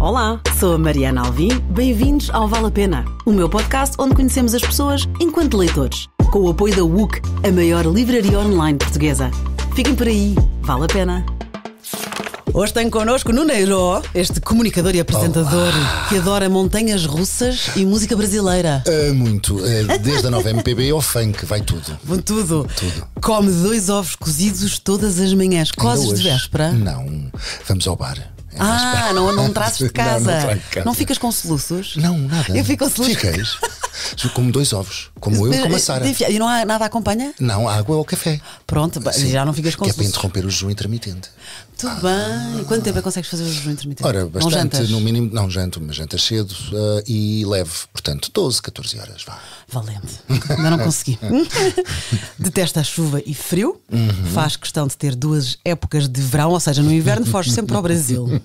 Olá, sou a Mariana Alvim, bem-vindos ao Vale a Pena, o meu podcast onde conhecemos as pessoas enquanto leitores, com o apoio da WUC, a maior livraria online portuguesa. Fiquem por aí, vale a pena. Hoje tem connosco Nuno Eiro, este comunicador e apresentador que adora montanhas russas e música brasileira. Muito, desde a nova MPB ao funk, vai tudo. Tudo. Come 2 ovos cozidos todas as manhãs. Cozes de véspera? Não, vamos ao bar. Não trazes de casa. Não trago de casa. Não ficas com soluços? Não, nada. Eu fico com soluços. Ficas. Como 2 ovos, como eu e como a Sara. E não há nada a acompanha? Não, água ou café. Pronto, já não ficas com que é para soluços. interromper o jejum intermitente. Tudo bem. Quanto tempo é que consegues fazer o jejum intermitente? Ora, Não bastante, jantas? no mínimo. Não janto, mas jantas cedo e leve. Portanto, 12, 14 horas. Vá. Valente. Ainda não consegui. Detesta a chuva e frio. Faz questão de ter 2 épocas de verão, ou seja, no inverno foge sempre ao Brasil.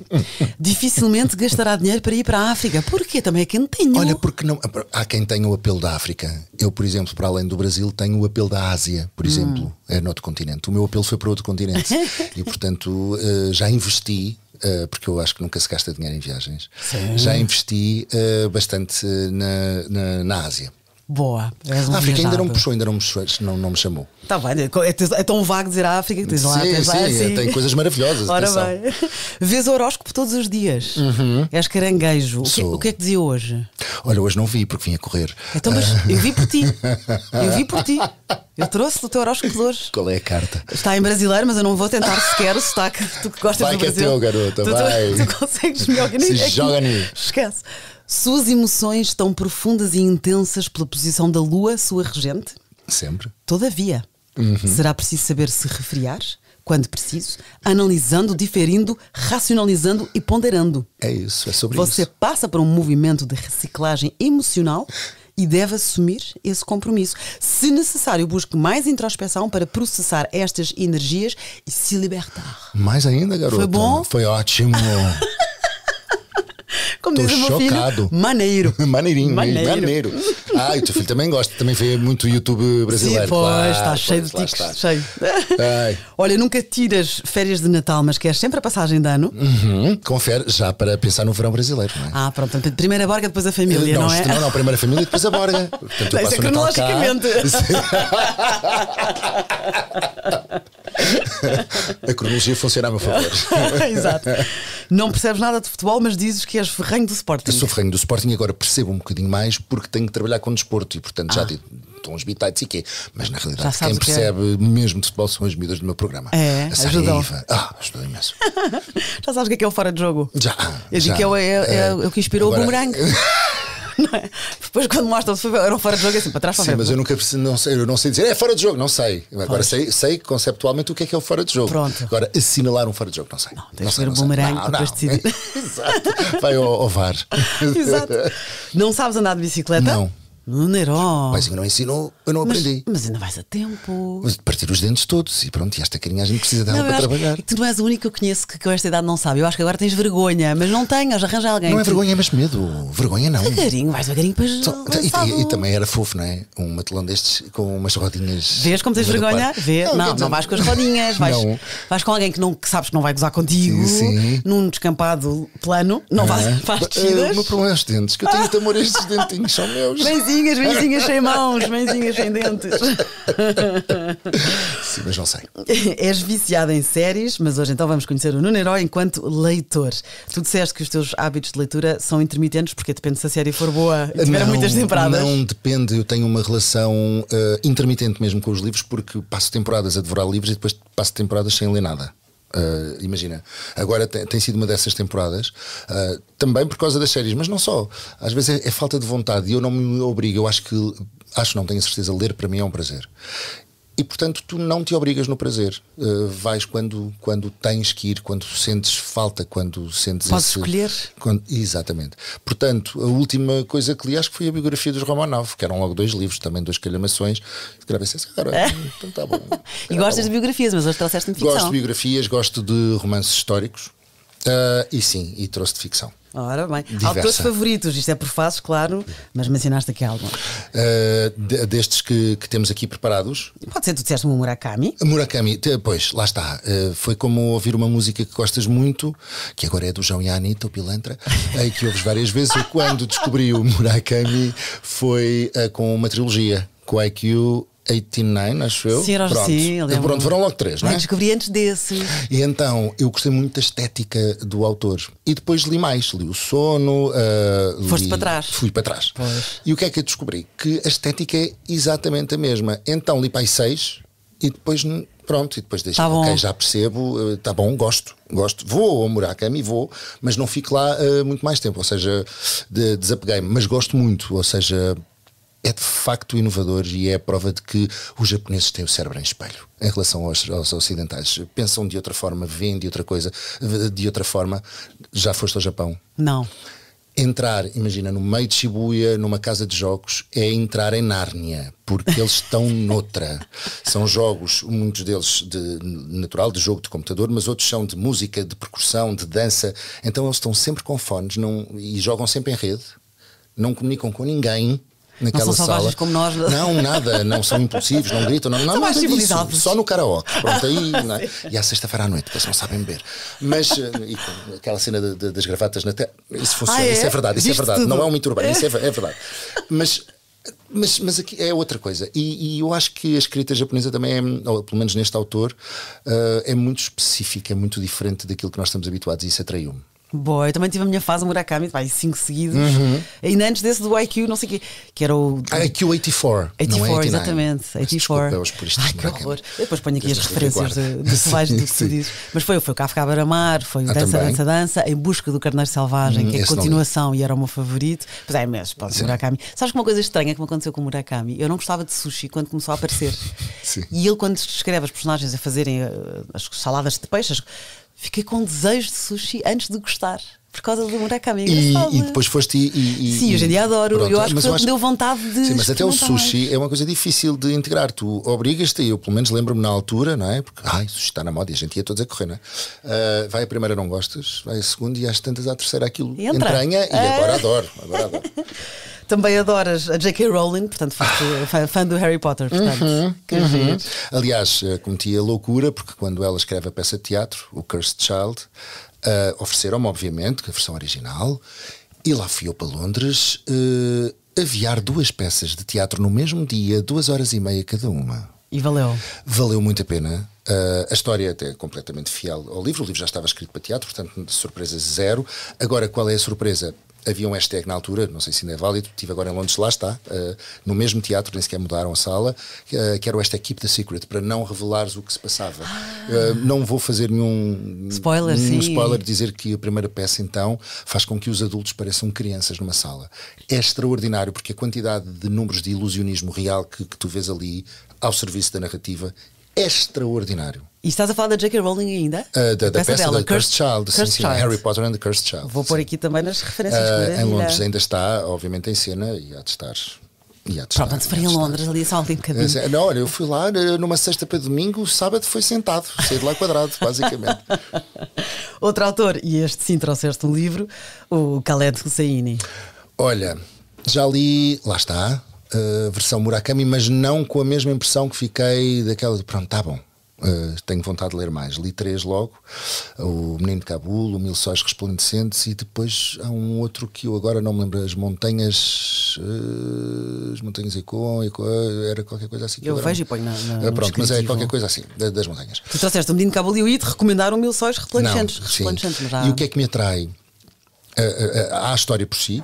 Dificilmente gastará dinheiro para ir para a África. Porquê? Também é quentinho. Olha, porque não, há quem tenha o apelo da África. Eu, por exemplo, para além do Brasil, tenho o apelo da Ásia, por exemplo, é no outro continente. O meu apelo foi para outro continente. E, portanto, já investi, porque eu acho que nunca se gasta dinheiro em viagens. Sim. Já investi bastante na Ásia. Boa. És um A África ainda não me viajado. puxou, não me chamou. Está bem, é tão vago dizer a África que tens lá. Tens lá assim. Tem coisas maravilhosas. Ora atenção. bem. Vês o horóscopo todos os dias. És caranguejo. Sou. O que é que dizia hoje? Olha, hoje não vi porque vim a correr. Então, mas eu vi por ti. Eu trouxe o teu horóscopo de hoje. Qual é a carta? Está em brasileiro, mas eu não vou tentar sequer o sotaque. Tu que gostas Vai do que é Brasil. teu, garota, vai. Tu consegues melhor que Se ninguém. joga nisso. Esquece. Suas emoções estão profundas e intensas pela posição da Lua, sua regente? Sempre. Todavia, será preciso saber se refriar, quando preciso, analisando, diferindo, racionalizando e ponderando. É isso, é sobre Você isso. passa por um movimento de reciclagem emocional e deve assumir esse compromisso. Se necessário, busque mais introspeção para processar estas energias e se libertar. Mais ainda, garota. Foi bom? Foi ótimo. Como Tô diz o meu chocado. filho, maneiro. Maneirinho, Maneiro. maneiro. E o teu filho também gosta, também vê muito YouTube brasileiro. Sim, pois, claro, está cheio de lá tiques, está. cheio. Ai. Olha, nunca tiras férias de Natal, mas queres sempre a passagem de ano? Confere, já para pensar no verão brasileiro, não é? Pronto, portanto, primeiro a borga, depois a família, não é? Não, primeiro a família e depois a borga. Portanto, eu Isso é passo o Natal cá. cronologicamente. A cronologia funciona a meu favor. Exato. Não percebes nada de futebol, mas dizes que és ferrenho do Sporting. Eu sou ferrenho do Sporting e agora percebo um bocadinho mais porque tenho que trabalhar com desporto e, portanto, já estão uns bitites e quê. Mas na Já realidade, sabes quem o que é. percebe mesmo de futebol são as miúdas do meu programa. É, a Sara ajudam. e a Iva. Ajudou imenso. Já sabes o que é o fora de jogo? Já. Eu digo que é o que inspirou Agora- o boomerang. Não é? Depois, quando mostram se era um fora de jogo, é assim, para trás para a Sim, frente. mas eu não sei dizer é fora de jogo, não sei. Agora sei conceptualmente o que é o fora de jogo. Pronto. Agora, assinalar um fora de jogo, não sei. Tens de sei, ver o sei. boomerang Não, para depois não. decidir. Exato. Vai ao VAR. Exato. Não sabes andar de bicicleta? Não. No Neiró. O paizinho não ensinou, eu não aprendi. Mas ainda vais a tempo. Mas de partir os dentes todos e pronto, e esta carinha a gente precisa dela Não, eu para acho trabalhar. que tu não és o único que eu conheço que com esta idade não sabe. Eu acho que agora tens vergonha, mas não tenhas, arranja alguém. Não é que- vergonha, é mais medo. Vergonha não. Devagarinho, vais devagarinho para E também era fofo, não é? Um matelão destes com umas rodinhas. Vês como tens no vergonha? parque. Vê? quer Não dizer, vais com as rodinhas, Não. vais com alguém que sabes que não vai gozar contigo, Sim. num descampado plano, não vais para as O descidas. meu problema é os dentes, que eu tenho muito amor a estes dentinhos, são meus. Benzinhas sem mãos, benzinhas sem dentes. Sim, mas não sei. És viciado em séries, mas hoje então vamos conhecer o Nuno Herói enquanto leitor. Tu disseste que os teus hábitos de leitura são intermitentes, porque depende se a série for boa e tiver muitas temporadas. Não depende, eu tenho uma relação intermitente mesmo com os livros, porque passo temporadas a devorar livros e depois passo temporadas sem ler nada. Imagina, agora tem sido uma dessas temporadas, também por causa das séries, mas não só. Às vezes é falta de vontade e eu não me obrigo. Eu acho, não tenho a certeza, ler para mim é um prazer. E portanto tu não te obrigas no prazer. Vais quando tens que ir, quando sentes falta, quando sentes Podes escolher. Exatamente. Portanto, a última coisa que li acho que foi a biografia dos Romanov, que eram logo 2 livros, também 2 calhamações. Gravei assim, agora, então está bom. E gostas de biografias, mas hoje trouxeste-me ficção. Gosto de biografias, gosto de romances históricos. E sim, e trouxe de ficção. Ora bem, Diversa. autores favoritos, isto é por fases, claro, mas mencionaste aqui alguns. Destes que temos aqui preparados. Pode ser, tu disseste um Murakami. Murakami, pois, lá está. Foi como ouvir uma música que gostas muito, que agora é do João e a Anitta, o Pilantra, que ouves várias vezes. Eu, quando descobri o Murakami, foi com uma trilogia, com o IQ 89, acho eu. Sim, pronto. Sim, Pronto, foram logo 3, não é? Descobri antes desse. E então eu gostei muito da estética do autor. E depois li mais, li o Sono. Foste para trás. Fui para trás. Pois. E o que é que eu descobri? Que a estética é exatamente a mesma. Então li para aí 6 e depois. Pronto, e depois deixei, ok, já percebo, está bom, gosto, vou ao Murakami, mas não fico lá muito mais tempo, ou seja, desapeguei-me, mas gosto muito, ou seja, é de facto inovador e é a prova de que os japoneses têm o cérebro em espelho em relação aos ocidentais. Pensam de outra forma, veem de outra coisa, de outra forma. Já foste ao Japão? Não. Entrar, imagina, no meio de Shibuya, numa casa de jogos, é entrar em Nárnia, porque eles estão noutra. São jogos, muitos deles natural, de jogo de computador, mas outros são de música, de percussão, de dança. Então eles estão sempre com fones e jogam sempre em rede, não comunicam com ninguém. Naquela não são selvagens sala. como nós. Não, nada, não são impulsivos, não gritam, não são mais nada disso, civilizados. só no karaoke. Pronto, aí, não é? E à sexta-feira à noite, porque eles não sabem beber. Mas e com aquela cena das gravatas na tela, isso funciona, isso é verdade, isso é verdade. Não é um mito urbano, isso é verdade. Mas aqui é outra coisa. E eu acho que a escrita japonesa também é, ou pelo menos neste autor, é muito específica, é muito diferente daquilo que nós estamos habituados, e isso atraiu-me. Boa, eu também tive a minha fase Murakami, 5 seguidos, ainda antes desse do IQ, não sei o quê, que era o IQ 84, não é 89. Exatamente, 84. Desculpa, os puristas. Ai, que horror. Eu depois ponho aqui as referências de selvagens do que tu dizes. Mas foi o Kafka Baramar, foi o Dança, Em Busca do Carneiro Selvagem, que é a continuação e era o meu favorito. Pois é, mas Murakami. Sabes que uma coisa estranha que me aconteceu com o Murakami? Eu não gostava de sushi quando começou a aparecer. Sim. E ele, quando descreve as personagens a fazerem as saladas de peixes, fiquei com desejo de sushi antes de gostar, por causa do Murakami. E depois foste Sim, hoje em dia adoro. Pronto, eu acho que me deu vontade de. Sim, mas até o sushi mais. É uma coisa difícil de integrar. Tu obrigas-te, eu pelo menos lembro-me na altura, não é? Porque sushi está na moda e a gente ia todos a correr, não é? Vai a primeira, não gostas, vai a segunda e às tantas à terceira aquilo entranha e agora adoro. Também adoras a J.K. Rowling, portanto, fã do Harry Potter. Portanto, Aliás, cometi a loucura, porque quando ela escreve a peça de teatro, o Cursed Child, ofereceram-me, obviamente, a versão original, e lá fui eu para Londres aviar 2 peças de teatro no mesmo dia, 2h30 cada uma. E valeu? Valeu muito a pena. A história até é completamente fiel ao livro. O livro já estava escrito para teatro, portanto, surpresa zero. Agora, qual é a surpresa? Havia um hashtag na altura, não sei se ainda é válido, estive agora em Londres, lá está, no mesmo teatro, nem sequer mudaram a sala, que era o hashtag Keep the Secret, para não revelares o que se passava. Não vou fazer nenhum spoiler, dizer que a primeira peça então faz com que os adultos pareçam crianças numa sala. É extraordinário, porque a quantidade de números de ilusionismo real que tu vês ali ao serviço da narrativa é extraordinário. E estás a falar da J.K. Rowling ainda? Da peça dela, Cursed Child, sim, Harry Potter and the Cursed Child. Vou pôr aqui também nas referências. Em Londres ainda está, obviamente, em cena e há de estar. Pronto, se faria em Londres, ali só ali um bocadinho. Não, olha, eu fui lá numa sexta para domingo, sábado foi sentado, saí de lá quadrado, basicamente. Outro autor, e este sim trouxeste um livro, o Khaled Hosseini. Olha, já li, lá está, a versão Murakami, mas não com a mesma impressão que fiquei daquela de pronto, está bom. Tenho vontade de ler mais. Li 3 logo: O Menino de Cabul, O Mil Sóis Resplandecentes, e depois há um outro que eu agora não me lembro. As Montanhas Econ, era qualquer coisa assim. Eu vejo e ponho na pronto, mas é qualquer coisa assim, das montanhas. Tu trouxeste O Menino de Cabul e eu ia-te recomendar O Mil Sóis Resplandecentes. E o que é que me atrai? Há a história por si,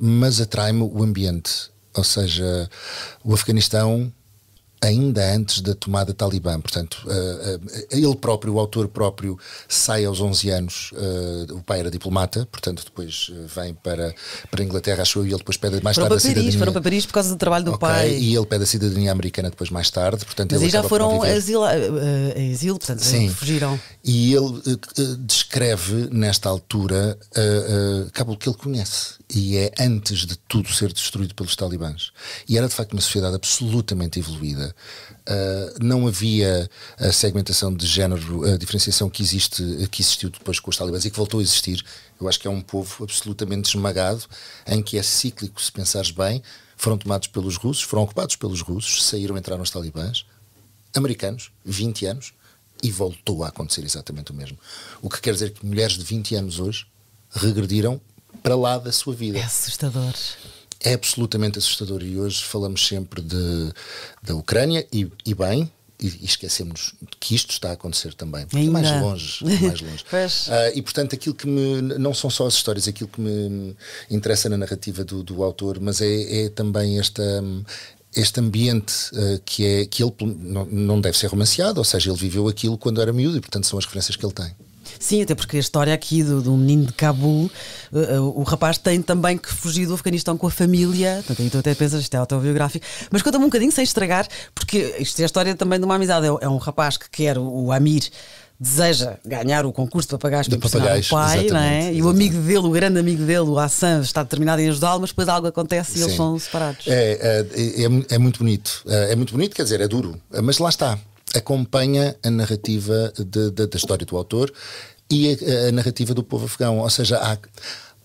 mas atrai-me o ambiente. Ou seja, o Afeganistão ainda antes da tomada talibã, portanto, ele próprio, o autor próprio, sai aos 11 anos, o pai era diplomata, portanto depois vem para a Inglaterra, acho eu, e ele depois pede mais tarde a cidadania. Foram para Paris por causa do trabalho do pai. E ele pede a cidadania americana depois mais tarde, portanto. Mas ele já foram a exílio, portanto, sim, fugiram. E ele descreve nesta altura Cabul que ele conhece, e é antes de tudo ser destruído pelos talibãs, e era de facto uma sociedade absolutamente evoluída. não havia a segmentação de género, a diferenciação que existiu depois com os talibãs e que voltou a existir. Eu acho que é um povo absolutamente esmagado, em que é cíclico, se pensares bem. Foram tomados pelos russos, foram ocupados pelos russos, saíram, entraram os talibãs, americanos, 20 anos, e voltou a acontecer exatamente o mesmo. O que quer dizer que mulheres de 20 anos hoje regrediram para lá da sua vida. É assustador. É absolutamente assustador. E hoje falamos sempre da Ucrânia e bem, e esquecemos que isto está a acontecer também. Ainda. Mais longe. E portanto aquilo que não são só as histórias, aquilo que me interessa na narrativa do autor, mas é também este ambiente que ele não deve ser romanceado, ou seja, ele viveu aquilo quando era miúdo e portanto são as referências que ele tem. Sim, até porque a história aqui do menino de Cabul, o rapaz tem também que fugir do Afeganistão com a família. Portanto, aí tu até pensas, isto é autobiográfico. Mas conta-me um bocadinho sem estragar, porque isto é a história também de uma amizade. É um rapaz que quer, o Amir deseja ganhar o concurso para pagar para impressionar o pai, não é? E o amigo dele, o grande amigo dele, o Hassan, está determinado em ajudá-lo, mas depois algo acontece e eles são separados. É muito bonito. É muito bonito, quer dizer, é duro. Mas lá está. Acompanha a narrativa da história do autor e a narrativa do povo afegão. Ou seja,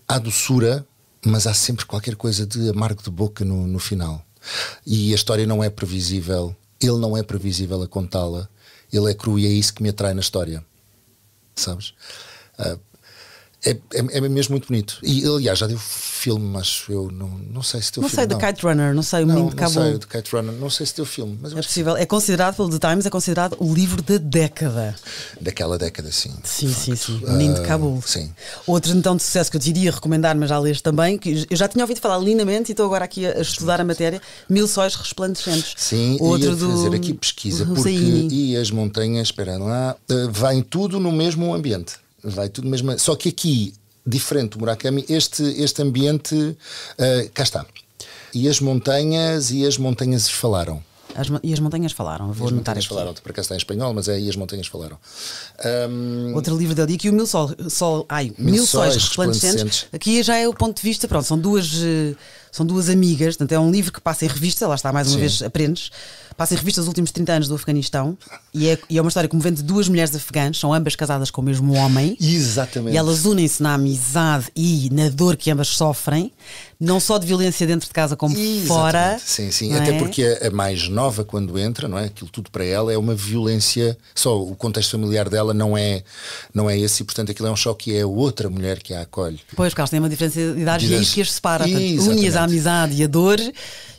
há doçura, mas há sempre qualquer coisa de amargo de boca no final. E a história não é previsível. Ele não é previsível a contá-la. Ele é cru e é isso que me atrai na história. Sabes? É mesmo muito bonito. E aliás, já deu filme, acho eu. Não sei se deu filme. Não sei, The Kite Runner, não sei, o menino de Cabul. Não sei, The Kite Runner, não sei se deu filme. Mas é possível. É considerado, pelo The Times, é considerado o livro da década. Daquela década, sim. Sim. O menino de Cabul. Sim. Outro então de sucesso que eu te iria recomendar, mas já leste também, que eu já tinha ouvido falar lindamente e estou agora aqui a estudar a matéria, Mil Sóis Resplandecentes. Sim, ia fazer aqui pesquisa, porque e as montanhas, espera lá, vai tudo no mesmo ambiente. Vai tudo mesmo. Só que aqui, diferente do Murakami, este ambiente, cá está. E as montanhas falaram. E as montanhas falaram, vou anotar aqui. Falaram, por acaso está em espanhol, mas e as montanhas falaram. Outro livro dele, que o Mil Sóis Resplandecentes. Aqui já é o ponto de vista, pronto, são duas amigas, portanto é um livro que passa em revista, lá está, mais uma vez aprendes, passa em revista os últimos 30 anos do Afeganistão e é uma história comovente de duas mulheres afegãs, são ambas casadas com o mesmo homem. Exatamente. E elas unem-se na amizade e na dor que ambas sofrem, não só de violência dentro de casa como fora. Sim, até porque a mais nova quando entra, não é? Aquilo tudo para ela é uma violência, só o contexto familiar dela não é esse e portanto aquilo é um choque e é outra mulher que a acolhe. Pois, porque elas têm uma diferença de idade e é isso que as separa. Une-as a amizade e a dor.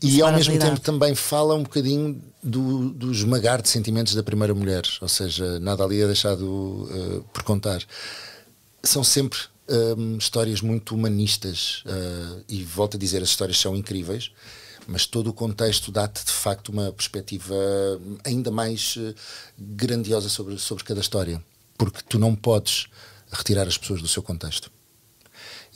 E ao mesmo tempo também fala um bocadinho do esmagar de sentimentos da primeira mulher, ou seja, nada ali é deixado por contar. São sempre histórias muito humanistas e volto a dizer, as histórias são incríveis, mas todo o contexto dá-te de facto uma perspectiva ainda mais grandiosa sobre cada história, porque tu não podes retirar as pessoas do seu contexto.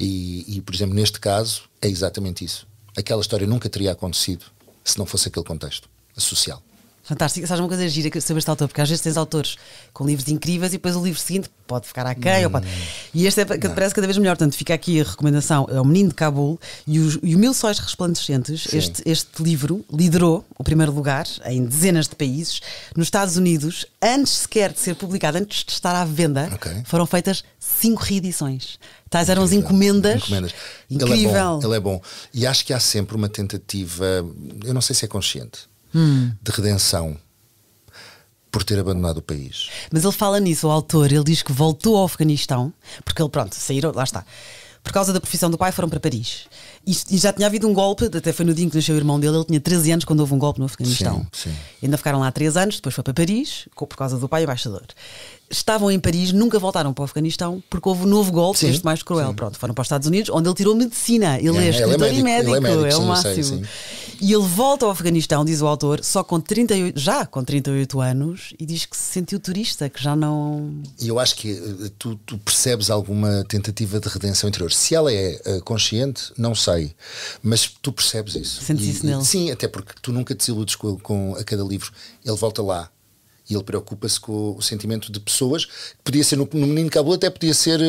E por exemplo, neste caso é exatamente isso. Aquela história nunca teria acontecido se não fosse aquele contexto social. Fantástico, sabes uma coisa gira sobre este autor, porque às vezes tens autores com livros incríveis e depois o livro seguinte pode ficar aquém, e este parece cada vez melhor. Portanto, fica aqui a recomendação: é O Menino de Cabul e o Mil Sóis Resplandecentes. Este livro liderou o primeiro lugar em dezenas de países. Nos Estados Unidos, antes sequer de ser publicado, antes de estar à venda, foram feitas 5 reedições. Tais eram as encomendas. Incrível. Ele é bom. E acho que há sempre uma tentativa, eu não sei se é consciente, de redenção por ter abandonado o país. Mas ele fala nisso, o autor. Ele diz que voltou ao Afeganistão porque ele, saíram, lá está, por causa da profissão do pai foram para Paris e já tinha havido um golpe, até foi no dia em que nasceu o irmão dele. Ele tinha 13 anos quando houve um golpe no Afeganistão. Sim. Ainda ficaram lá 3 anos, depois foi para Paris por causa do pai embaixador. Estavam em Paris, nunca voltaram para o Afeganistão porque houve um novo golpe, este mais cruel. Pronto, foram para os Estados Unidos, onde ele tirou medicina. Ele é escritor e médico, é o máximo. E ele volta ao Afeganistão, diz o autor, só com 38 anos, e diz que se sentiu turista, que já não... E eu acho que tu percebes alguma tentativa de redenção interior. Se ela é consciente, não sei, mas tu percebes isso. Sentes isso nele? Sim, até porque tu nunca te desiludes com a cada livro. Ele volta lá E ele preocupa-se com o sentimento de pessoas. Podia ser no Menino Cabelo, até podia ser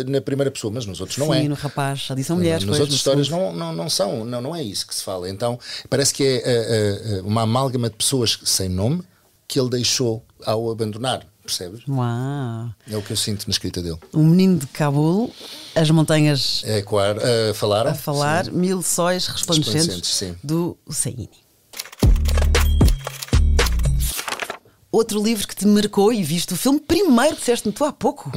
na primeira pessoa, mas nos outros não é. Sim, no Rapaz, ali são mulheres. Nas outras histórias não é isso que se fala. Então parece que é uma amálgama de pessoas sem nome que ele deixou ao abandonar, percebes? Uau. É o que eu sinto na escrita dele. O Menino de Cabul, as montanhas Falaram? a falar, sim. 1000 sóis resplandecentes sim. do Husseini. Outro livro que te marcou e viste o filme primeiro, disseste-me tu há pouco.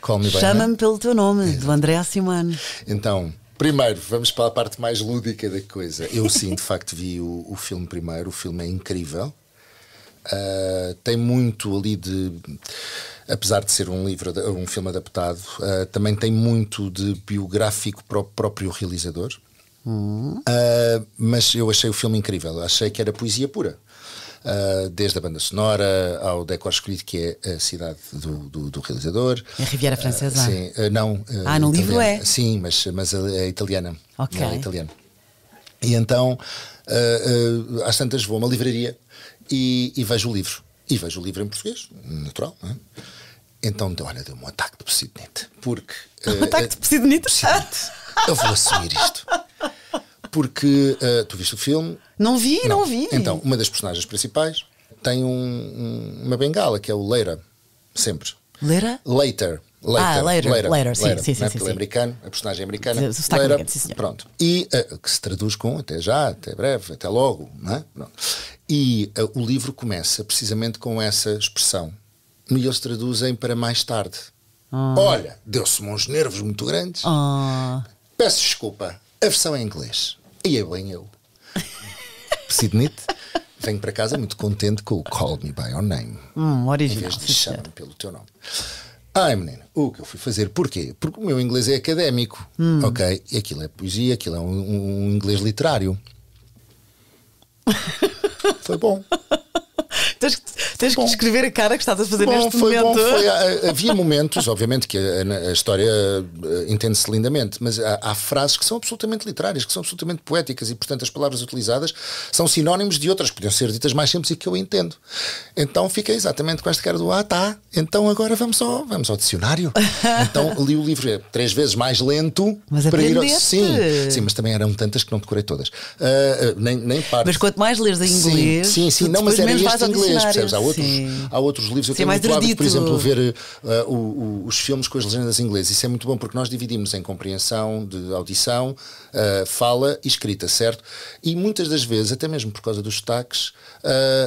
Call Me By Chama-me pelo teu nome, do André Simone. Então, primeiro, vamos para a parte mais lúdica da coisa. Eu sim, de facto, vi o filme primeiro. O filme é incrível. Tem muito ali de... Apesar de ser um filme adaptado, também tem muito de biográfico para o próprio realizador. Mas eu achei o filme incrível. Achei que era poesia pura. Desde a banda sonora ao decor escolhido, que é a cidade do realizador. É a Riviera Francesa? Sim, não. No livro é? Sim, mas é italiana. Ok. É italiana. E então, às tantas, vou a uma livraria e vejo o livro. E vejo o livro em português, natural, não é? Então, olha, deu-me um ataque de Posidonite. Porque. Um ataque de Posidonite? Eu vou assumir isto. Porque tu viste o filme? Não vi. Então, uma das personagens principais tem uma bengala, que é o Leira. Sempre. Leira? Later, sim. Ele é americano, a personagem é americana. Leira, sim, pronto. E que se traduz com até já, até breve, até logo. Não é? Pronto. E o livro começa precisamente com essa expressão. E eles traduzem para mais tarde. Olha, deu-se-me uns nervos muito grandes. Peço desculpa, a versão é em inglês. E é bem eu. Posidonite, venho para casa muito contente com o Call Me By Your Name. Original. Em vez de chama-me pelo teu nome. Ai, menina, o que eu fui fazer? Porquê? Porque o meu inglês é académico. Ok? E aquilo é poesia, aquilo é um inglês literário. Foi bom. Tens que descrever a cara que estás a fazer neste momento. Havia momentos, obviamente que a história entende-se lindamente, mas há frases que são absolutamente literárias, que são absolutamente poéticas e, portanto, as palavras utilizadas são sinónimos de outras que podiam ser ditas mais simples e que eu entendo. Então fiquei exatamente com esta cara do tá, então agora vamos ao dicionário. Então li o livro 3 vezes mais lento. Mas para ir sim, mas também eram tantas que não decorei todas. Nem parte. Mas quanto mais lês em inglês, sim, não, mas era este inglês, percebes? Há outros livros. Eu tenho muito hábito, por exemplo, ver os filmes com as legendas em inglês. Isso é muito bom porque nós dividimos em compreensão, de audição, fala e escrita, certo? E muitas das vezes, até mesmo por causa dos sotaques,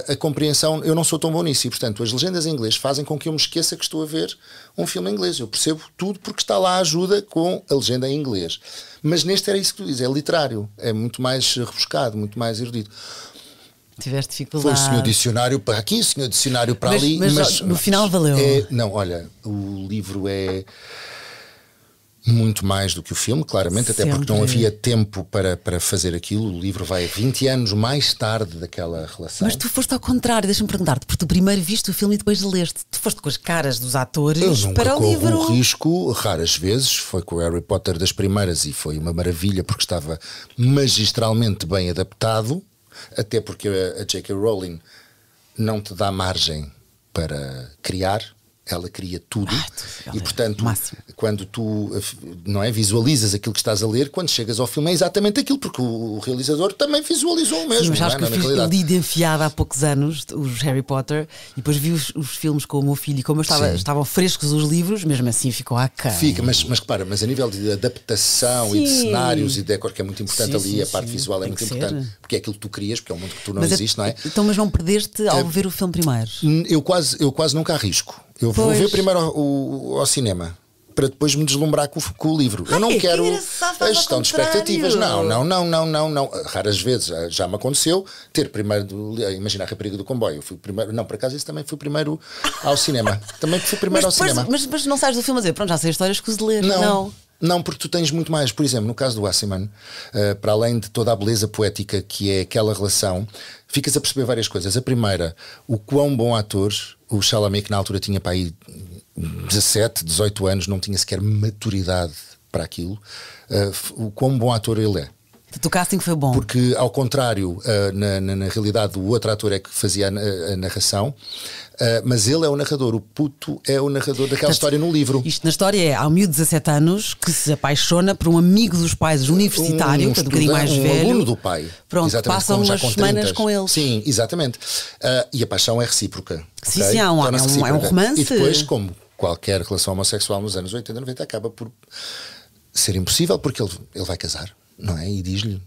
a compreensão, eu não sou tão bom nisso e, portanto, as legendas em inglês fazem com que eu me esqueça que estou a ver um filme em inglês. Eu percebo tudo porque está lá a ajuda com a legenda em inglês. Mas neste era isso que tu dizes, é literário, é muito mais rebuscado, muito mais erudito. Tiveste dificuldade. Foi o senhor dicionário para aqui, o senhor dicionário para ali. Mas no final valeu. Não, olha, o livro é muito mais do que o filme, claramente, até porque não havia tempo para fazer aquilo. O livro vai 20 anos mais tarde daquela relação. Mas tu foste ao contrário, deixa-me perguntar-te, porque tu primeiro viste o filme e depois leste. Tu foste com as caras dos atores para o livro. Eu nunca corro o risco, raras vezes, foi com o Harry Potter das primeiras e foi uma maravilha porque estava magistralmente bem adaptado. Até porque a J.K. Rowling não te dá margem para criar, ela cria tudo. E portanto, quando tu não é, visualizas aquilo que estás a ler, quando chegas ao filme é exatamente aquilo, porque o realizador também visualizou o mesmo. Sim, mas acho que eu li de enfiada há poucos anos os Harry Potter e depois vi os filmes com o meu filho e como estavam frescos os livros, mesmo assim ficou aquém. Fica, mas repara, mas a nível de adaptação e de cenários e de decor, que é muito importante ali, a parte visual é muito importante, porque é aquilo que tu crias, porque é um mundo que tu não existe, não é? Então, mas não perdeste ao ver o filme primeiro? Eu quase nunca arrisco. Eu vou ver primeiro ao cinema para depois me deslumbrar com o livro. Eu não quero a gestão de expectativas. Não. Raras vezes já me aconteceu ter primeiro. Imagina a Rapariga do Comboio. Eu fui primeiro. Não, por acaso isso também fui primeiro ao cinema. Também fui primeiro ao cinema. Mas não sais do filme a dizer, pronto, já sei histórias que os de ler. Não, porque tu tens muito mais. Por exemplo, no caso do Assiman, para além de toda a beleza poética que é aquela relação, ficas a perceber várias coisas. A primeira, o quão bom ator o Chalamet, que na altura tinha para aí 17, 18 anos, não tinha sequer maturidade para aquilo, o quão bom ator ele é. O casting foi bom. Porque, ao contrário, na realidade, o outro ator é que fazia a narração, mas ele é o narrador. O puto é o narrador daquela história no livro. Isto na história é: há um miúdo de 17 anos que se apaixona por um amigo dos pais universitário, um bocadinho mais velho. Aluno do pai. Pronto, passam umas semanas com ele. Sim, exatamente. E a paixão é recíproca. Sim, sim, é um romance. E depois, como qualquer relação homossexual nos anos 80 e 90, acaba por ser impossível, porque ele vai casar, não é? E diz-lhe: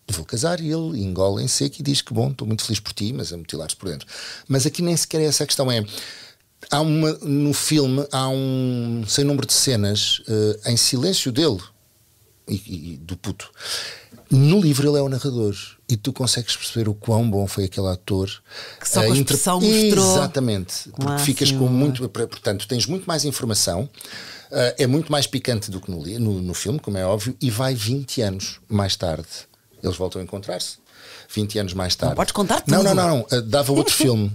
vou casar, e ele engole em seco e diz que bom, estou muito feliz por ti, mas a mutilar-se por dentro. Mas aqui nem sequer é essa a questão. No filme há um sem número de cenas em silêncio dele e do puto. No livro ele é o narrador e tu consegues perceber o quão bom foi aquele ator que só com a expressão mostrou. Exatamente, porque ficas com muito, portanto tens muito mais informação. É muito mais picante do que no filme, como é óbvio, e vai 20 anos mais tarde. Eles voltam a encontrar-se 20 anos mais tarde. Não podes contar tudo. Não. Dava outro filme.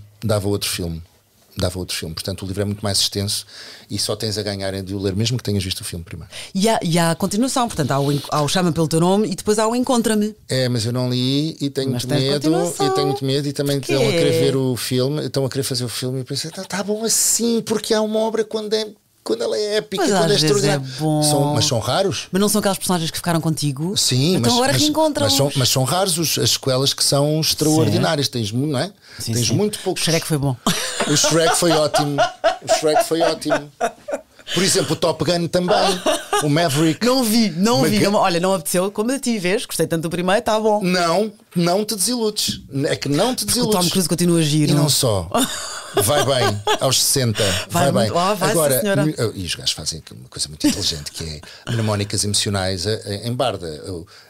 Portanto, o livro é muito mais extenso e só tens a ganhar de o ler, mesmo que tenhas visto o filme primeiro. E há a continuação, portanto, há o Chama pelo Teu Nome e depois há o Encontra-me. Mas eu não li e tenho muito medo. E também estão a querer ver o filme, estão a querer fazer o filme e pensei: está bom assim, porque há uma obra quando ela é épica, mas quando é extraordinária. Mas são raros. Mas não são aquelas personagens que ficaram contigo? Sim, então agora reencontram-os. Mas são raros as sequelas que são extraordinárias. Sim. Tens, não é? Sim, tens muito poucos. O Shrek foi bom. O Shrek foi ótimo. Por exemplo, o Top Gun também. O Maverick. Não vi. Olha, não apeteceu. Como a ti vês, gostei tanto do primeiro, está bom. Não te desiludes. É que não te desiludes. O Tom Cruise continua a giro. E não só. Vai bem, aos 60. Vai bem. Agora, e os gajos fazem uma coisa muito inteligente, que é mnemónicas emocionais em Barda.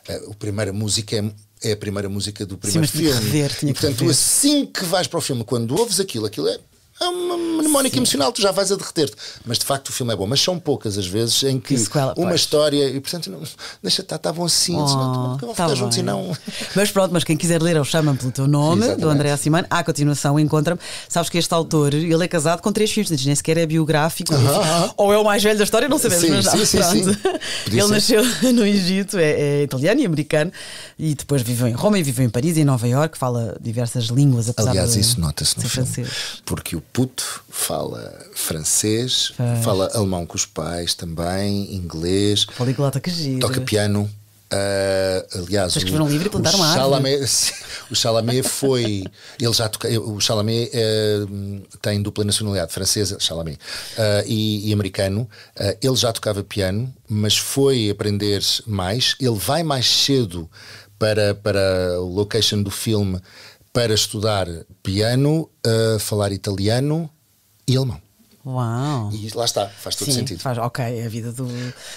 A primeira música é a primeira música do primeiro filme. Portanto, assim que vais para o filme, quando ouves aquilo é uma mnemónica emocional, tu já vais a derreter-te. Mas de facto o filme é bom, mas são poucas as vezes em que uma história, e portanto não, deixa estar, estavam assim, não vão ficar juntos e não. Mas pronto, mas quem quiser ler é o Chama pelo Teu Nome. Exatamente. Do André Simone. À continuação, Encontra-me. Sabes que este autor, ele é casado com 3 filhos, nem sequer é biográfico, ou é o mais velho da história, não sabemos. Sim. Ele nasceu no Egito, é italiano e americano, e depois viveu em Roma e viveu em Paris e em Nova Iorque, fala diversas línguas, apesar aliás, de isso nota-se no filme, francês. porque o puto fala francês, fala alemão com os pais também, inglês, poliglota que gira, toca piano. Aliás, escreveram um livro e plantaram uma árvore. O Chalamet foi. Ele já toca, o Chalamet tem dupla nacionalidade, francesa, Chalamet, e americano. Ele já tocava piano, mas foi aprender mais. Ele vai mais cedo para o location do filme para estudar piano, falar italiano e alemão. Uau. E lá está, faz todo sentido. Ok, é a vida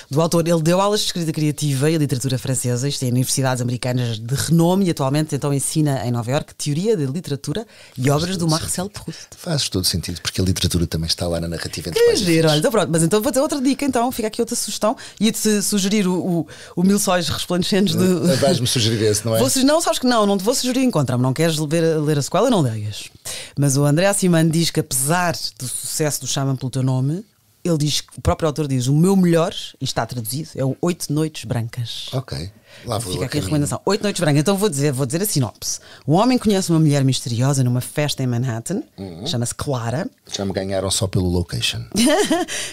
do autor. Ele deu aulas de escrita criativa e literatura francesa, isto é, em universidades americanas de renome, e atualmente então ensina em Nova Iorque teoria de literatura e obras do Marcel Proust. Faz todo sentido, porque a literatura também está lá na narrativa entre pais e filhos. Olha, então pronto, mas então vou ter outra dica, então fica aqui outra sugestão. Ia-te sugerir o Mil Sóis Resplandecentes do... Vais-me sugerir esse, não é? Não, sabes que não te vou sugerir, Encontra-me. Não queres ler a sequela, não leias. Mas o André Simone diz que apesar do sucesso do Chama pelo Teu Nome, ele diz, o próprio autor diz, o meu melhor, e está traduzido, é o 8 Noites Brancas. Ok, lá vou. Fica aqui a recomendação. 8 Noites Brancas. Então vou dizer a sinopse. Um homem conhece uma mulher misteriosa numa festa em Manhattan, chama-se Clara. Já me ganharam só pelo location.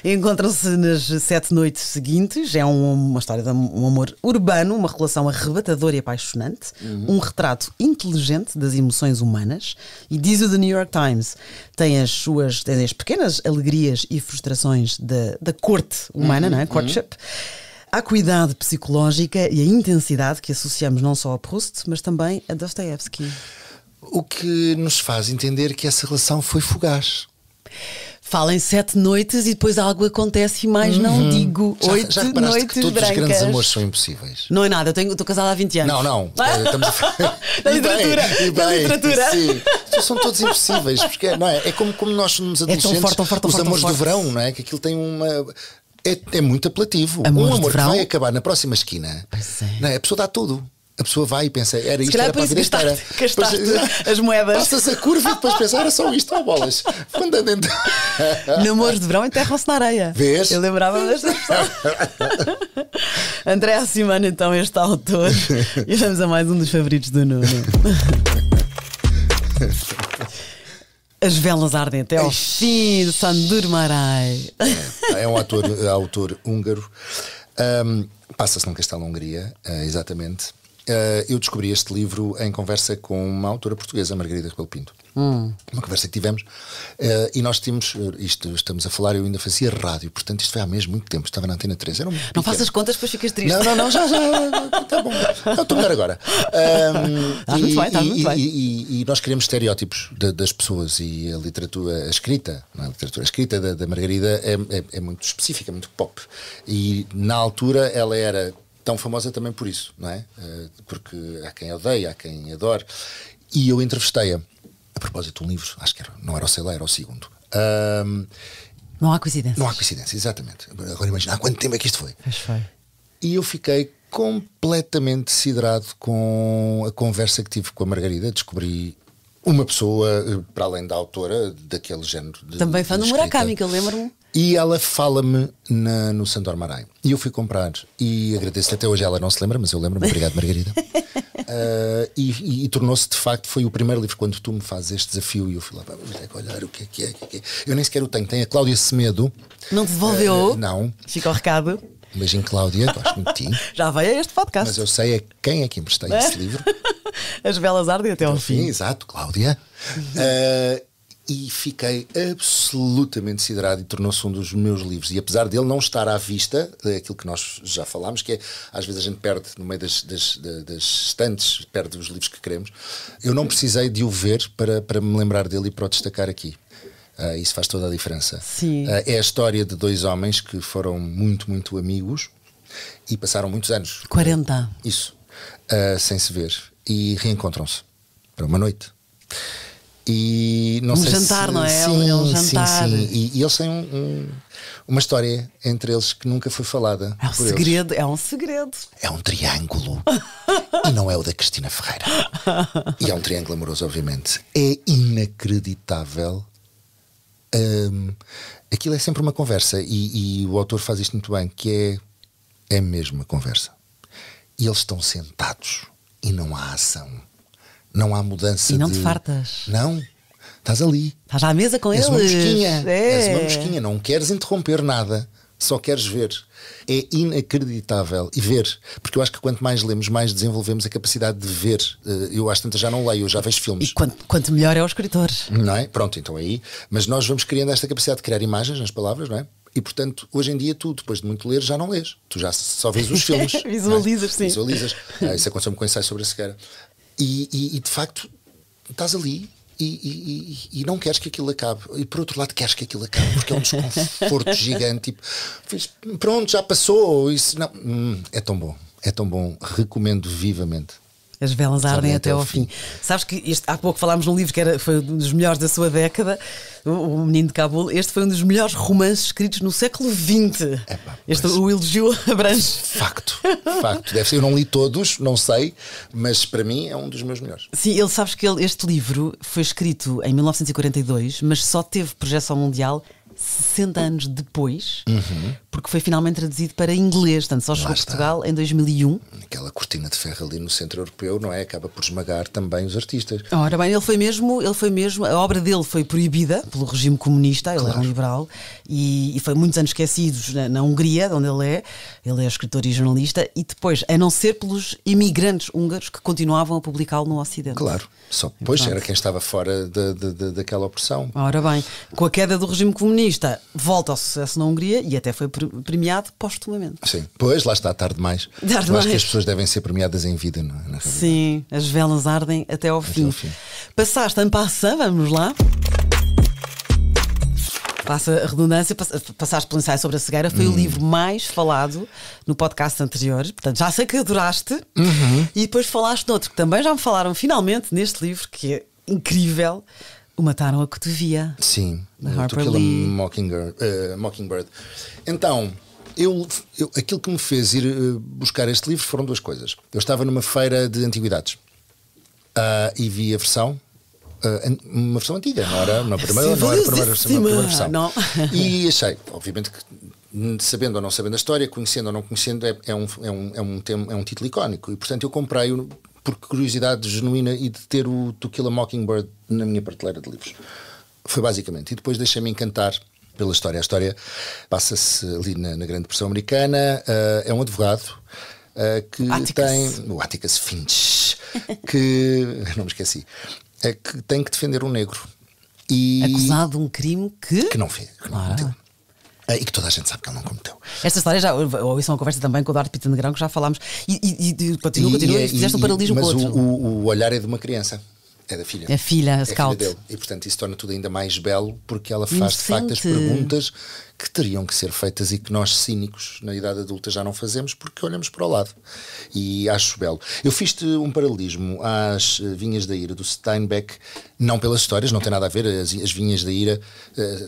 Encontram-se nas 7 noites seguintes. É uma história de um amor urbano, uma relação arrebatadora e apaixonante, um retrato inteligente das emoções humanas. E diz o The New York Times, tem as pequenas alegrias e frustrações da corte humana, não é? Courtship. A acuidade psicológica e a intensidade que associamos não só a Proust, mas também a Dostoevsky. O que nos faz entender que essa relação foi fugaz. Fala em 7 noites e depois algo acontece e mais não digo. 8 já noites que todos brancas. Os grandes amores são impossíveis. Não é nada, eu estou casada há 20 anos. Não, estamos na literatura. Sim, são todos impossíveis, porque não é como nós somos adolescentes, tão forte, os amores forte. do verão, não é? Que aquilo tem uma... É muito apelativo. Amor um amor que vai acabar na próxima esquina. Não é? A pessoa dá tudo. A pessoa vai e pensa, era isto, era para a vida inteira. Gastaste as moedas. Passas a curva e depois pensa, era só isto, bolas. Quando dentro. Namoros de verão enterram-se na areia. Vês? Eu lembrava desta André Acimano, então, este autor. E vamos a mais um dos favoritos do Nuno. As velas ardem até ao fim, de Sandur Marai. É um autor húngaro. Passa-se num castelo na Hungria, exatamente. Eu descobri este livro em conversa com uma autora portuguesa, Margarida Rebelo Pinto. Uma conversa que tivemos, e nós tínhamos isto, estamos a falar, eu ainda fazia rádio, portanto isto foi há mesmo muito tempo, estava na Antena 3. Não faças contas, depois ficas triste. Não, já, está bom. Estou melhor agora. Está muito bem. E nós criamos estereótipos das pessoas, e a literatura escrita, a literatura escrita da Margarida é muito específica, muito pop. E na altura ela era tão famosa também por isso, não é? Porque há quem odeia, há quem adore. E eu entrevistei-a a propósito de um livro, acho que não era o Sei Lá, era o segundo. Não há coincidências. Não há coincidência, exatamente. Agora imagina, há quanto tempo é que isto foi? Pois foi. E eu fiquei completamente desidrado com a conversa que tive com a Margarida. Descobri uma pessoa, para além da autora, daquele género de também fã do Murakami, que eu lembro-me. E ela fala-me no Sandur Marai. E eu fui comprar, e agradeço-lhe, até hoje ela não se lembra, mas eu lembro-me. Obrigado, Margarida. E tornou-se, de facto, foi o primeiro livro quando tu me fazes este desafio. E eu fui lá, vamos olhar o que é. Eu nem sequer o tenho. Tem a Cláudia Semedo. Não te devolveu? Não. Fica o recado. Um beijinho, Cláudia, gosto muito de ti. Já veio a este podcast. Mas eu sei a quem é que emprestei esse livro. As velas ardem até ao fim. Exato, Cláudia. E fiquei absolutamente siderado, e tornou-se um dos meus livros. E apesar dele não estar à vista, aquilo que nós já falámos, que é, às vezes a gente perde no meio das estantes, perde os livros que queremos, eu não precisei de o ver para me lembrar dele e para o destacar aqui. Isso faz toda a diferença. Sim. É a história de dois homens que foram muito, muito amigos e passaram muitos anos. 40. Isso. Sem se ver. E reencontram-se para uma noite. E não sei jantar, se, não é? Sim, É um jantar. Sim. E eles têm uma história entre eles que nunca foi falada. É um segredo, é um segredo. É um triângulo. E não é o da Cristina Ferreira. E é um triângulo amoroso, obviamente. É inacreditável. Aquilo é sempre uma conversa. E o autor faz isto muito bem, que é mesmo uma conversa. E eles estão sentados e não há ação. Não há mudança. E não te fartas. Não, estás ali. Estás à mesa com eles. És uma mosquinha. É. És uma mosquinha. Não queres interromper nada. Só queres ver. É inacreditável. E ver. Porque eu acho que quanto mais lemos, mais desenvolvemos a capacidade de ver. Eu às tantas já não leio, eu já vejo filmes. E quanto melhor é o escritor. Não é? Pronto, então aí. Mas nós vamos criando esta capacidade de criar imagens nas palavras, não é? E portanto, hoje em dia tu, depois de muito ler, já não lês. Tu já só vês os filmes. Visualizas, sim. Visualizas. Isso aconteceu-me com o ensaio sobre a cegueira. E de facto estás ali e não queres que aquilo acabe. E por outro lado queres que aquilo acabe, porque é um desconforto gigante. Tipo, pronto, já passou. Isso não. É tão bom. É tão bom. Recomendo vivamente. As velas ardem até ao fim. Sabes que há pouco falámos num livro que foi um dos melhores da sua década, O Menino de Cabul. Este foi um dos melhores romances escritos no século XX. O elogio abrange. Facto. Deve ser, eu não li todos, não sei, mas para mim é um dos meus melhores. Sim, sabes que este livro foi escrito em 1942, mas só teve projeção mundial 60 anos depois, porque foi finalmente traduzido para inglês, portanto só chegou a Portugal em 2001. Aquela cortina de ferro ali no centro europeu, não é? Acaba por esmagar também os artistas. Ora bem, ele foi mesmo, a obra dele foi proibida pelo regime comunista, ele era um liberal, e foi muitos anos esquecidos na Hungria, de onde ele é escritor e jornalista, e depois, a não ser pelos imigrantes húngaros que continuavam a publicá-lo no Ocidente. Claro, só depois era quem estava fora daquela opressão. Ora bem, com a queda do regime comunista, volta ao sucesso na Hungria e até foi premiado póstumamente. Sim, pois lá está, tarde demais. Eu acho que as pessoas devem ser premiadas em vida, não é? Sim, as velas ardem até ao fim. Passaste en passant, vamos lá. Passa a redundância, passaste pelo ensaio sobre a cegueira, foi o livro mais falado no podcast anterior, portanto já sei que adoraste, e depois falaste noutro que também já me falaram finalmente neste livro, que é incrível, O Mataram a Cotovia. Sim, Harper Lee. Mockingbird. Então, aquilo que me fez ir buscar este livro foram duas coisas. Eu estava numa feira de antiguidades e vi a versão. Uma versão antiga, não era a primeira versão. Não. E achei, obviamente, que sabendo ou não sabendo a história, conhecendo ou não conhecendo, é um título icónico. E portanto eu comprei-o por curiosidade genuína e de ter o To Kill a Mockingbird na minha prateleira de livros. Foi basicamente. E depois deixei-me encantar pela história. A história passa-se ali na Grande Depressão Americana. É um advogado que tem... O Atticus Finch. Que... não me esqueci. Que tem que defender um negro. Acusado de um crime que não fez. Que não cometeu. E que toda a gente sabe que ele não cometeu. Esta história já ouvi uma conversa também com o Duarte Pita Negrão, que já falámos. E continua, e fizeste um paralelismo com outro. Mas o olhar é de uma criança. É da filha. É filha, scout. Filha dele. E portanto isso torna tudo ainda mais belo, porque ela faz de facto as perguntas que teriam que ser feitas e que nós cínicos na idade adulta já não fazemos porque olhamos para o lado. E acho belo. Eu fiz-te um paralelismo às Vinhas da Ira do Steinbeck, não pelas histórias, não tem nada a ver. As Vinhas da Ira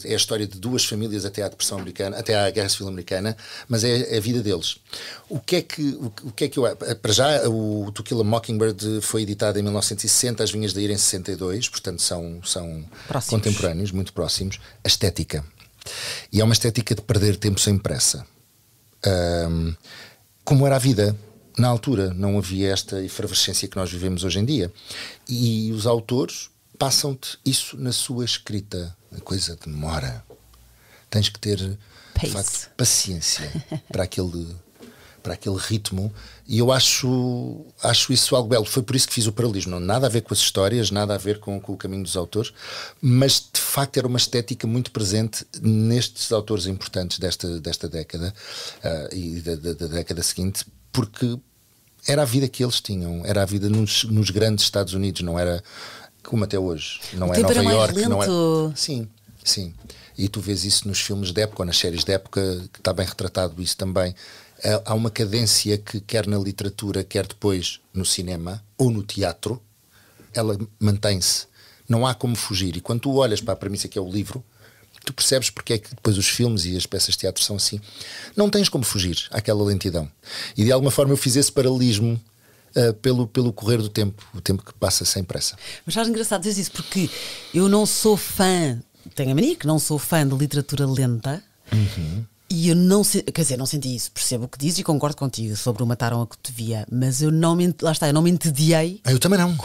é a história de duas famílias até à Depressão Americana, até à Guerra Civil Americana, mas é a vida deles. O que é que eu... Para já, o To Kill a Mockingbird foi editado em 1960, as Vinhas da Ira em 62, portanto são contemporâneos, muito próximos. A estética. E é uma estética de perder tempo sem pressa. Como era a vida na altura, não havia esta efervescência que nós vivemos hoje em dia. E os autores passam-te isso na sua escrita. A coisa demora. Tens que ter, de facto, paciência para aquele ritmo. E eu acho isso algo belo. Foi por isso que fiz o paralelismo. Não nada a ver com as histórias, nada a ver com o caminho dos autores, mas de facto era uma estética muito presente nestes autores importantes desta década e da década seguinte, porque era a vida que eles tinham, era a vida nos grandes Estados Unidos, não era como até hoje. Não é Nova Iorque, não é. Sim. E tu vês isso nos filmes de época ou nas séries de época, que está bem retratado isso também. Há uma cadência que, quer na literatura, quer depois no cinema ou no teatro, ela mantém-se. Não há como fugir. E quando tu olhas para a premissa que é o livro, tu percebes porque é que depois os filmes e as peças de teatro são assim. Não tens como fugir àquela lentidão. E de alguma forma eu fiz esse paralelismo pelo correr do tempo, o tempo que passa sem pressa. Mas acho engraçado dizer isso, porque eu não sou fã, tenho a mania que não sou fã de literatura lenta. E eu não senti isso, percebo o que dizes e concordo contigo sobre o Mataram a Cotovia, mas eu não me, lá está, eu não me entediei. Eu também não.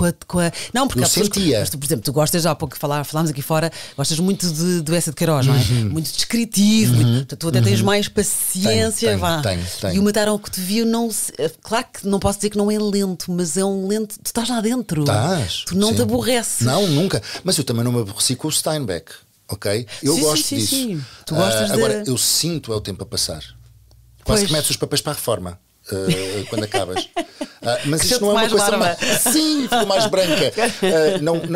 Não, porque eu sentia. Mas tu, por exemplo, tu gostas, há pouco falámos aqui fora, gostas muito do Essa de Queiroz, não é? Muito descritivo, tu até tens mais paciência. Tenho. E o Mataram a Cotovia, claro que não posso dizer que não é lento, mas é um lento, tu estás lá dentro. Tu não te aborreces. Não, nunca. Mas eu também não me aborreci com o Steinbeck. Ok? Eu gosto disso. Sim. Tu gostas agora, eu sinto o tempo a passar. Quase que metes os papéis para a reforma quando acabas. Mas isto não é uma coisa má. Sim, ficou mais branca.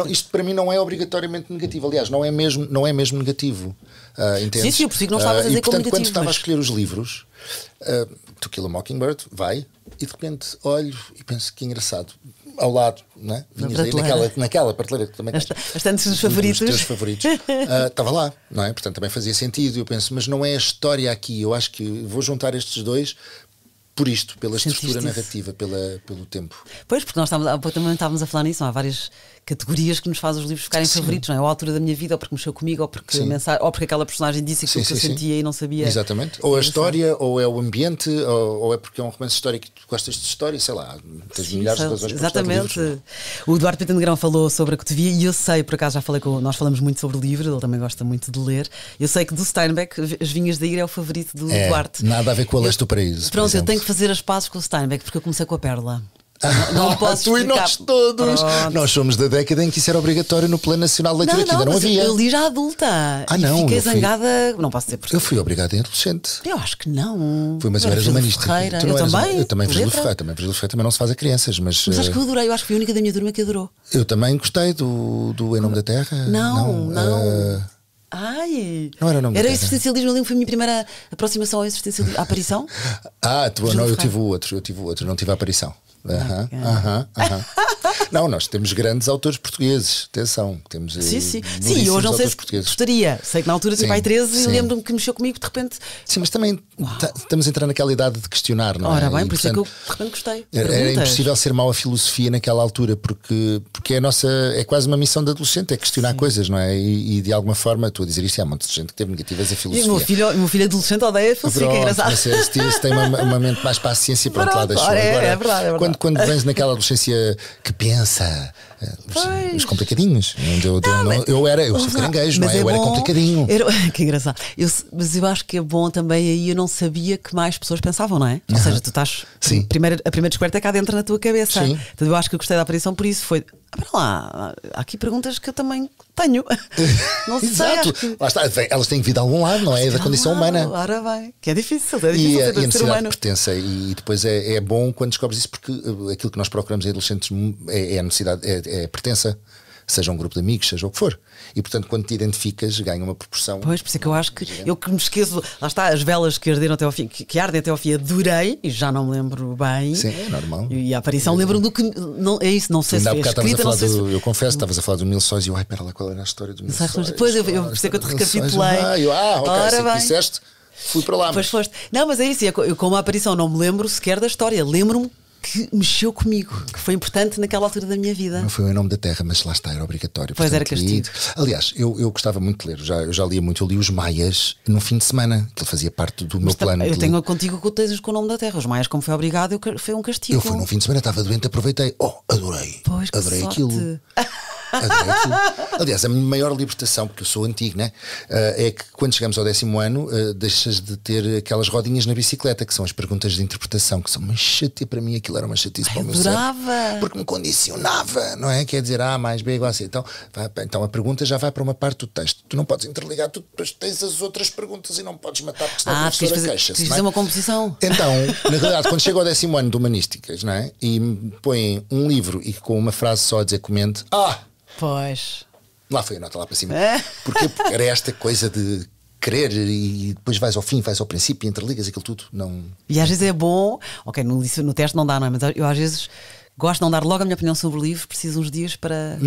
Isto para mim não é obrigatoriamente negativo. Aliás, não é mesmo negativo. Entendes? Sim, eu percebi que não estavas a dizer como negativo. Quando estava a escolher os livros, To Kill a Mockingbird, e de repente olho e penso que engraçado. Ao lado, não é? Naquela prateleira que também bastantes dos favoritos. Os teus favoritos. Estava lá, não é? Portanto, também fazia sentido. Eu penso, mas não é a história aqui. Eu acho que vou juntar estes dois por isto, pela estrutura narrativa, pelo tempo. Pois, porque nós também estávamos a falar nisso. Há várias categorias que nos fazem os livros ficarem favoritos, não é? Ou à altura da minha vida, ou porque mexeu comigo, ou porque aquela personagem disse aquilo que eu sentia e não sabia. Exatamente. Ou a história, ou é o ambiente, ou é porque é um romance histórico que tu gostas de história, sei lá, tens milhares de razões para gostar de livros. O Duarte Pita Negrão falou sobre a Cotovia e eu sei, por acaso nós falamos muito sobre o livro, ele também gosta muito de ler. Eu sei que do Steinbeck, As Vinhas da Ira é o favorito do Duarte. Nada a ver com a Leste do Paraíso. Pronto, eu tenho que fazer as pazes com o Steinbeck porque eu comecei com a Perla. Não posso tu explicar. E nós todos. Pronto. Nós somos da década em que isso era obrigatório no Plano Nacional de Leitura, que ainda não havia. Eu li já adulta. Não. Fiquei zangada. Não posso dizer porque. Eu fui obrigado em adolescente. Eu acho que não. Fui, mas eu era humanista. Eu também. Virgílio Ferreira também não se faz a crianças. Mas acho que eu adorei. Eu acho que fui a única da minha turma que adorou. Eu também gostei do Em Nome da Terra. Não. Não era o Nome da Terra. Era existencialismo, ali foi a minha primeira aproximação ao existencialismo. A aparição? Eu tive o outro, não tive a aparição. Não, nós temos grandes autores portugueses. Atenção, temos. Sim, hoje não sei se gostaria. Sei que na altura tive pai 13 e lembro-me que mexeu comigo de repente. Sim, mas também estamos a entrar naquela idade de questionar, não é? Ora bem, por isso é que eu de repente gostei. Era impossível ser mau a filosofia naquela altura, porque é quase uma missão de adolescente, é questionar coisas, não é? E de alguma forma estou a dizer isto, há muita gente que teve negativas a E filosofia. o meu filho adolescente odeia a filosofia, que é engraçado. Se tem uma mente mais para a ciência, pronto, lá deixou. É Agora, verdade. Quando vens naquela adolescência que pensa, os complicadinhos. Eu sou caranguejo, não é? Eu era complicadinho. Que engraçado. Mas eu acho que é bom também aí, eu não sabia que mais pessoas pensavam, não é? Ou seja, tu estás. Sim. A primeira descoberta é cá dentro na tua cabeça. Sim. Então eu acho que eu gostei da aparição por isso. Foi. Para lá, há aqui perguntas que eu também tenho. Não sei. Exato. Lá está, elas têm vida a algum lado, não é? É da condição humana. Ora bem, que é difícil E a ser necessidade humano. de pertença. E depois é bom quando descobres isso, porque aquilo que nós procuramos em adolescentes é a necessidade, é a pertença. Seja um grupo de amigos, seja o que for. E portanto, quando te identificas, ganha uma proporção. Pois, por isso é que eu acho que eu que me esqueço. Lá está, as velas que arderam até ao fim, que ardem até ao fim, adorei e já não me lembro bem. Sim, é normal. E a aparição lembro do que. Não, é isso, não sei se foi escrita, não sei se. Eu confesso, estavas a falar do Mil Sóis e eu, espera lá, qual era a história do Mil Sóis? Depois eu pensei que eu te recapitulei. Ok, Ora sei que bem. disseste, fui para lá. Depois foste. Não, mas é isso, eu como a aparição não me lembro sequer da história. Lembro-me que mexeu comigo, que foi importante naquela altura da minha vida. Não foi Em Nome da Terra, mas lá está, era obrigatório. Pois portanto, era castigo. Aliás, eu gostava muito de ler, eu já lia muito, eu li os Maias no fim de semana, que ele fazia parte do meu plano. Eu tenho contigo com o texto com o Nome da Terra. Os Maias, como foi obrigado, foi um castigo. Eu fui num fim de semana, estava doente, aproveitei. Adorei. Pois, adorei sorte. aquilo. Aliás, a minha maior libertação, porque eu sou antigo, né? É que quando chegamos ao 10º ano, deixas de ter aquelas rodinhas na bicicleta, que são as perguntas de interpretação, que são uma chatice para mim, aquilo era uma chatice para o meu cérebro, porque me condicionava, não é? Quer dizer, A mais B igual a C. Então a pergunta já vai para uma parte do texto. Tu não podes interligar, tu depois tens as outras perguntas e não podes matar, porque senão a professora queixa-se. Quis fazer uma composição. Então, na realidade, quando chego ao 10º ano de Humanísticas, não é? E me põem um livro e com uma frase só a dizer comente, Pois. lá foi a nota lá para cima. Porquê? Porque era esta coisa de querer e depois vais ao fim, vais ao princípio e interligas aquilo tudo. Não... E às vezes é bom, ok, no teste não dá, não é? Mas eu às vezes gosto de não dar logo a minha opinião sobre o livro, preciso uns dias para.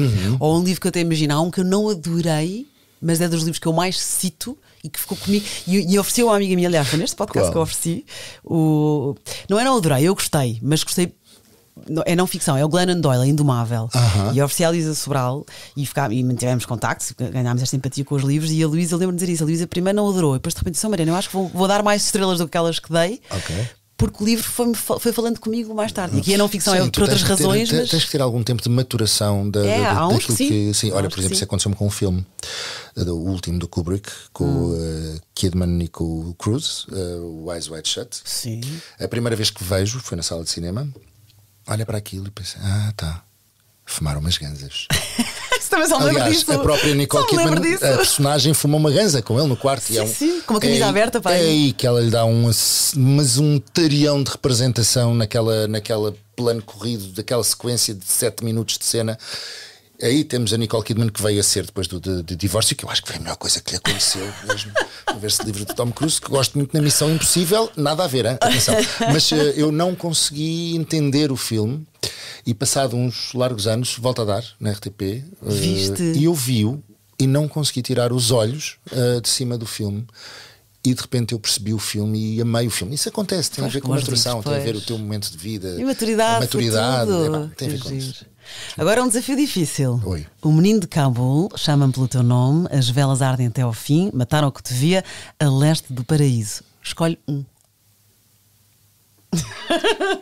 Ou um livro que eu até imagino, há um que eu não adorei, mas é dos livros que eu mais cito e que ficou comigo. E ofereci a uma amiga minha, aliás, foi neste podcast que eu ofereci. Não era adorei, eu gostei, mas gostei. É não ficção, é o Glennon Doyle, é Indomável. E ofereci à Luísa Sobral e mantivemos contacto, ganhámos esta simpatia com os livros. E a Luísa, lembro-me de dizer isso, a Luísa primeiro não adorou, e depois de repente disse: Mariana, eu acho que vou dar mais estrelas do que aquelas que dei. Porque o livro foi falando comigo mais tarde. E aqui a não ficção é por outras razões. Mas tens que ter algum tempo de maturação daquilo que. Sim, olha, por exemplo, isso aconteceu-me com um filme, o último do Kubrick, com o Kidman e com o Cruise, o Eyes Wide Shut. Sim. A primeira vez que vejo foi na sala de cinema. Olha para aquilo e pensa, fumaram umas ganzas. Também só me lembro Aliás, disso. a própria Nicole Kidman, a personagem, fuma uma ganza com ele no quarto. Sim, com uma camisa aberta. É aí que ela lhe dá um tarião de representação naquela plano corrido, daquela sequência de 7 minutos de cena. Aí temos a Nicole Kidman, que veio a ser depois do divórcio, que eu acho que foi a melhor coisa que lhe aconteceu mesmo. A ver esse livro de Tom Cruise, que gosto muito na Missão Impossível, nada a ver, hein? Atenção. Mas eu não consegui entender o filme e passado uns largos anos volta a dar na RTP. Viste? E eu vi-o e não consegui tirar os olhos de cima do filme. E de repente eu percebi o filme e amei o filme. Isso acontece, tem a ver com a maturação, tem a ver o teu momento de vida. E maturidade. A maturidade. Tem a ver com isso. Agora é um desafio difícil. Oi. O menino de Cabul, chama-me pelo teu nome, as velas ardem até ao fim, mataram o que te via a leste do paraíso. Escolhe um.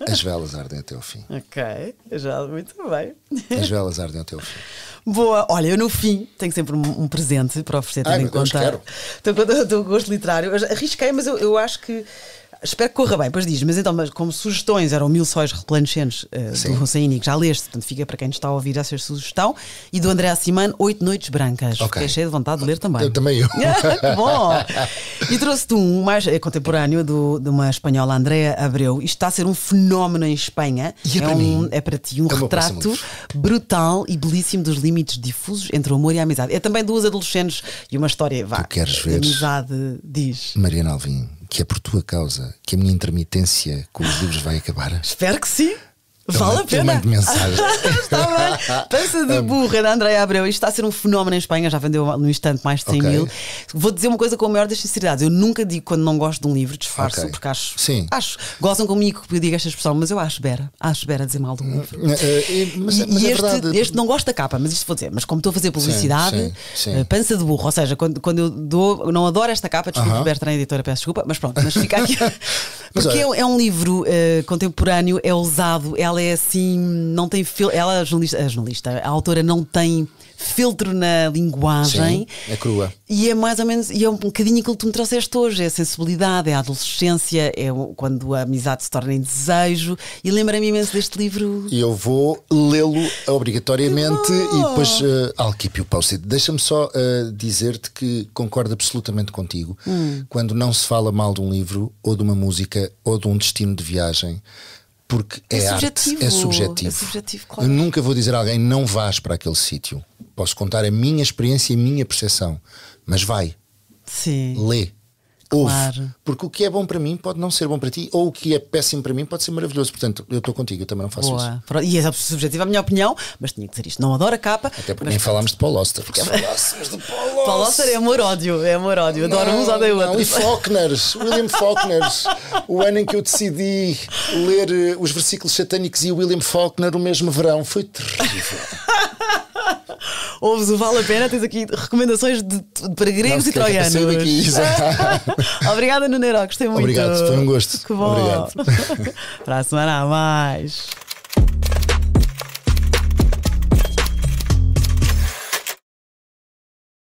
As velas ardem até ao fim. Ok, já muito bem. As velas ardem até ao fim. Boa, olha, eu no fim tenho sempre um presente para oferecer, tendo em conta o teu gosto literário. Eu arrisquei, mas eu acho que espero que corra bem. Depois diz, mas como sugestões eram Mil Sóis Replanecentes do Hosseini, que já leste, portanto fica para quem nos está a ouvir essa sugestão, e do André Assiman, 8 Noites Brancas. Fiquei cheio de vontade de ler também. Também eu. Que bom! E trouxe-te um mais contemporâneo de uma espanhola, Andrea Abreu. Isto está a ser um fenómeno em Espanha. É para ti um retrato brutal e belíssimo dos limites difusos entre o amor e a amizade. É também duas adolescentes e uma história de amizade, diz. Mariana Alvim, que é por tua causa que a minha intermitência com os livros vai acabar. Espero que sim. Vale a pena. Mando mensagem. Está bem. Pança de burra da Andréia Abreu. Isto está a ser um fenómeno em Espanha. Já vendeu no instante mais de 100 mil. Vou dizer uma coisa com a maior das sinceridades. Eu nunca digo quando não gosto de um livro, disfarço, porque acho. Sim. Gozam comigo que eu digo esta expressão, mas eu acho bera dizer mal de um livro. Mas é verdade. Este não gosto da capa, mas isto vou dizer. Mas como estou a fazer publicidade, sim. Pança de burro. Ou seja, quando eu não adoro esta capa, desculpa, Bertrand, editora, peço desculpa, mas pronto, mas fica aqui. Porque é um livro contemporâneo, é ousado, ela é assim, não tem ela, a jornalista, a autora não tem filtro na linguagem. Sim, é crua. E é mais ou menos, e é um bocadinho aquilo que tu me trouxeste hoje, é a sensibilidade, é a adolescência, é quando a amizade se torna em desejo, e lembra-me imenso deste livro. E eu vou lê-lo obrigatoriamente e depois I'll keep you posted. Deixa-me só dizer-te que concordo absolutamente contigo quando não se fala mal de um livro ou de uma música ou de um destino de viagem. Porque é arte, é subjetivo. É subjetivo, claro. Eu nunca vou dizer a alguém não vás para aquele sítio. Posso contar a minha experiência e a minha percepção, mas vai. Sim. Lê. Ouve. Claro. Porque o que é bom para mim pode não ser bom para ti, ou o que é péssimo para mim pode ser maravilhoso. Portanto, eu estou contigo, eu também não faço isso. E é subjetiva a minha opinião, mas tinha que dizer isto. Não adoro a capa. Até porque nem falámos de Paul Auster. Porque se falássemos de Paul Auster é amor-ódio. É amor-ódio. Adoro uns, odeio outros. E Faulkner, William Faulkner. O ano em que eu decidi ler os versículos satânicos e o William Faulkner o mesmo verão foi terrível. Ouves o Vale a Pena, tens aqui recomendações para gregos e troianos. Obrigada, Nuno Herói, gostei muito. Obrigado, foi um gosto. Que bom. Obrigado. Para a semana há mais.